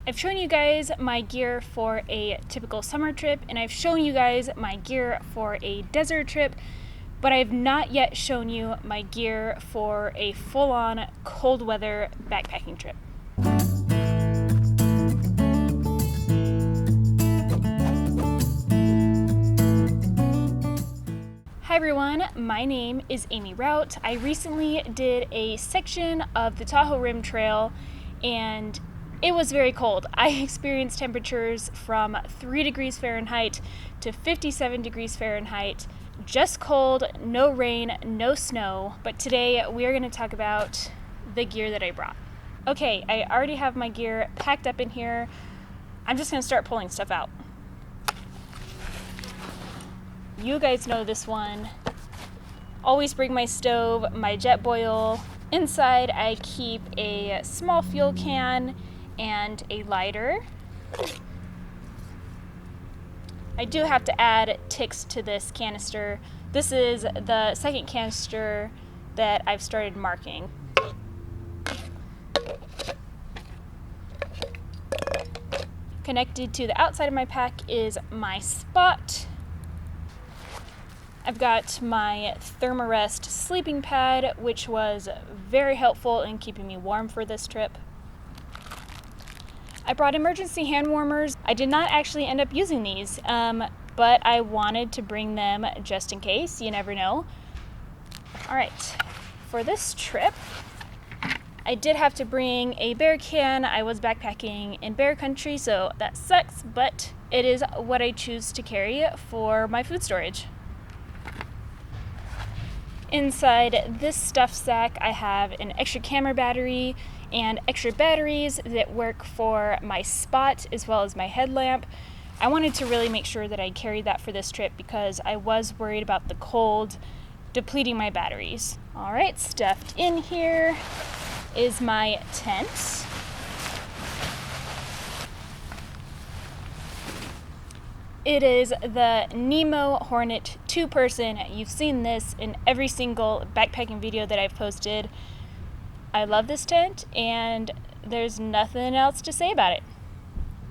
I've shown you guys my gear for a typical summer trip, and I've shown you guys my gear for a desert trip, but I have not yet shown you my gear for a full-on cold weather backpacking trip. Hi everyone, my name is Amy Rout. I recently did a section of the Tahoe Rim Trail and it was very cold. I experienced temperatures from 3 degrees Fahrenheit to 57 degrees Fahrenheit. Just cold, no rain, no snow. But today we are going to talk about the gear that I brought. Okay, I already have my gear packed up in here. I'm just going to start pulling stuff out. You guys know this one. Always bring my stove, my jet boil. Inside I keep a small fuel can and a lighter. I do have to add ticks to this canister. This is the second canister that I've started marking. Connected to the outside of my pack is my spot. I've got my Thermarest sleeping pad, which was very helpful in keeping me warm for this trip. I brought emergency hand warmers. I did not actually end up using these, but I wanted to bring them just in case. You never know. All right, for this trip, I did have to bring a bear can. I was backpacking in bear country, so that sucks, but it is what I choose to carry for my food storage. Inside this stuff sack, I have an extra camera battery and extra batteries that work for my spot as well as my headlamp. I wanted to really make sure that I carried that for this trip because I was worried about the cold depleting my batteries. All right, stuffed in here is my tent. It is the Nemo Hornet 2-person. You've seen this in every single backpacking video that I've posted. I love this tent and there's nothing else to say about it.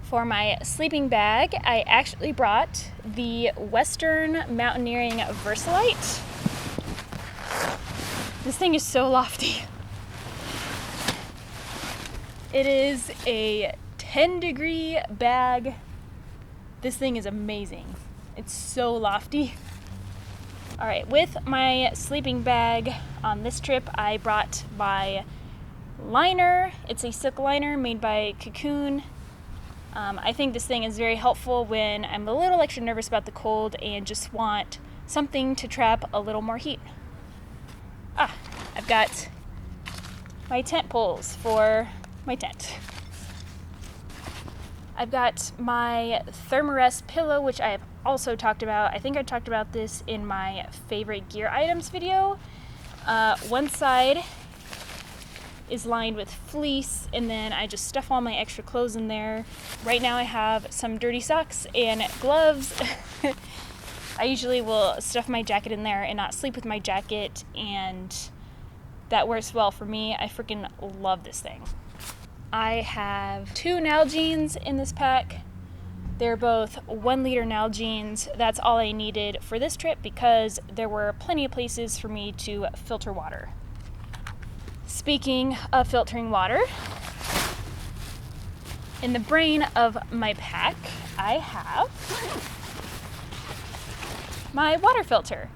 For my sleeping bag, I actually brought the Western Mountaineering Versalite. This thing is so lofty. It is a 10-degree bag. This thing is amazing. It's so lofty. All right, with my sleeping bag on this trip, I brought my liner. It's a silk liner made by Cocoon. I think this thing is very helpful when I'm a little extra nervous about the cold and just want something to trap a little more heat. I've got my tent poles for my tent. I've got my Thermarest pillow, which I have also talked about. I think I talked about this in my favorite gear items video. One side is lined with fleece, and then I just stuff all my extra clothes in there. Right now I have some dirty socks and gloves. I usually will stuff my jacket in there and not sleep with my jacket, and that works well for me. I freaking love this thing. I have 2 Nalgene's in this pack. They're both 1-liter Nalgene's. That's all I needed for this trip because there were plenty of places for me to filter water. Speaking of filtering water, in the brain of my pack, I have my water filter.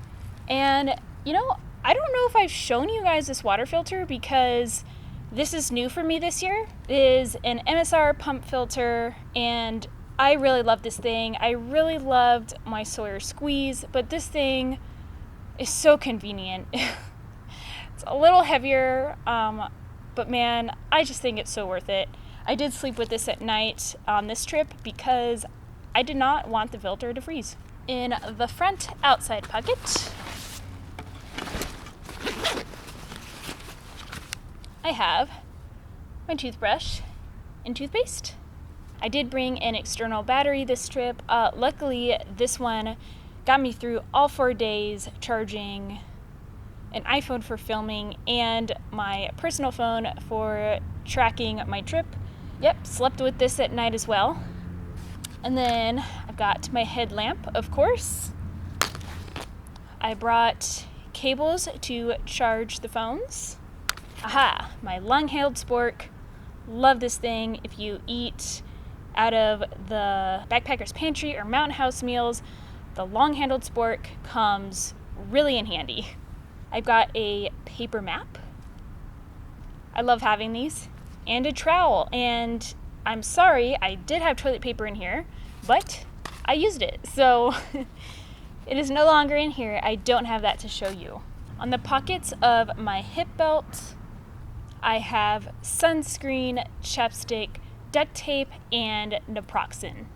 And, you know, I don't know if I've shown you guys this water filter because this is new for me this year. It is an MSR pump filter, and I really love this thing. I really loved my Sawyer Squeeze, but this thing is so convenient. It's a little heavier, but man, I just think it's so worth it. I did sleep with this at night on this trip because I did not want the filter to freeze. In the front outside pocket, I have my toothbrush and toothpaste. I did bring an external battery this trip. Luckily, this one got me through all 4 days charging an iPhone for filming and my personal phone for tracking my trip. Yep, slept with this at night as well. And then I've got my headlamp, of course. I brought cables to charge the phones. Aha, my long-handled spork. Love this thing. If you eat out of the Backpacker's Pantry or Mountain House meals, the long-handled spork comes really in handy. I've got a paper map. I love having these. And a trowel. And I'm sorry, I did have toilet paper in here, but I used it. So it is no longer in here. I don't have that to show you. On the pockets of my hip belt, I have sunscreen, chapstick, duct tape, and Naproxen.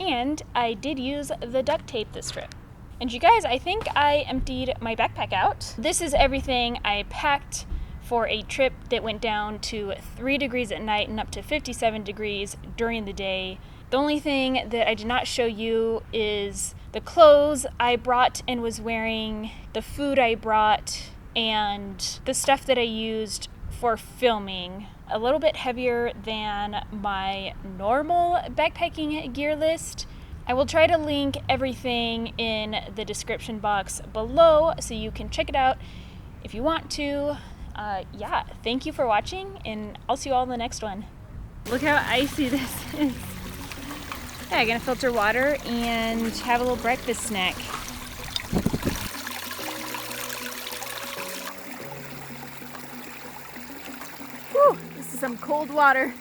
And I did use the duct tape this trip. And you guys, I think I emptied my backpack out. This is everything I packed for a trip that went down to 3 degrees at night and up to 57 degrees during the day. The only thing that I did not show you is the clothes I brought and was wearing, the food I brought, and the stuff that I used for filming. A little bit heavier than my normal backpacking gear list. I will try to link everything in the description box below so you can check it out if you want to. Yeah, thank you for watching, and I'll see you all in the next one. Look how icy this is. Yeah, I'm gonna filter water and have a little breakfast snack. Whew, this is some cold water.